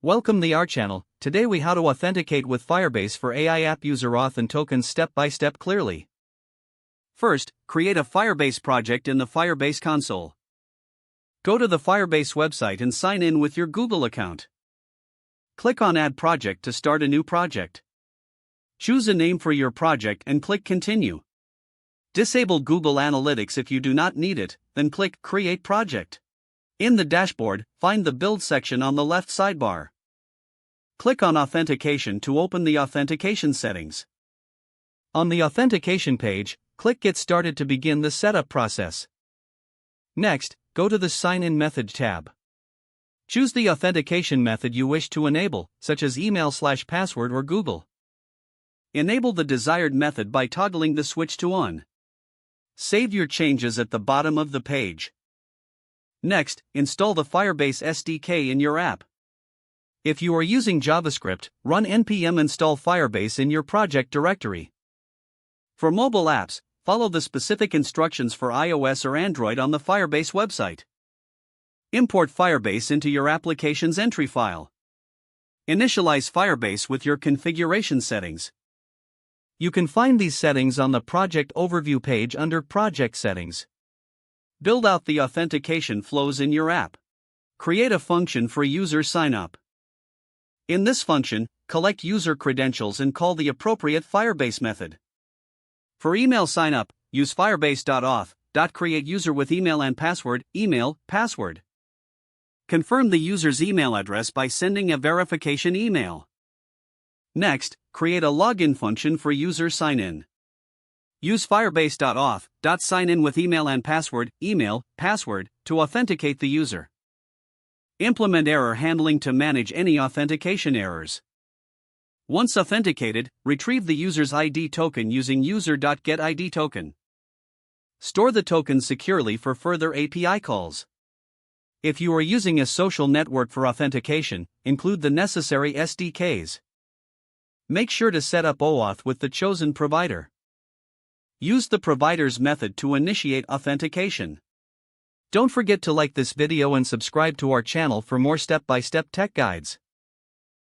Welcome to our channel. Today we how to authenticate with Firebase for AI app user auth and tokens step by step clearly. First, create a Firebase project in the Firebase console. Go to the Firebase website and sign in with your Google account. Click on Add Project to start a new project. Choose a name for your project and click Continue. Disable Google Analytics if you do not need it, then click Create Project. In the dashboard, find the Build section on the left sidebar. Click on Authentication to open the authentication settings. On the authentication page, click Get Started to begin the setup process. Next, go to the Sign In Method tab. Choose the authentication method you wish to enable, such as email/password or Google. Enable the desired method by toggling the switch to on. Save your changes at the bottom of the page. Next, install the Firebase SDK in your app. If you are using JavaScript, run npm install Firebase in your project directory. For mobile apps, follow the specific instructions for iOS or Android on the Firebase website. Import Firebase into your application's entry file. Initialize Firebase with your configuration settings. You can find these settings on the Project Overview page under Project Settings. Build out the authentication flows in your app. Create a function for user sign-up. In this function, collect user credentials and call the appropriate Firebase method. For email sign-up, use firebase.auth.create user with email and password, email, password. Confirm the user's email address by sending a verification email. Next, create a login function for user sign-in. Use firebase.auth.sign-in with email and password, email, password, to authenticate the user. Implement error handling to manage any authentication errors. Once authenticated, retrieve the user's ID token using user.getIDToken. Store the token securely for further API calls. If you are using a social network for authentication, include the necessary SDKs. Make sure to set up OAuth with the chosen provider. Use the provider's method to initiate authentication. Don't forget to like this video and subscribe to our channel for more step-by-step tech guides.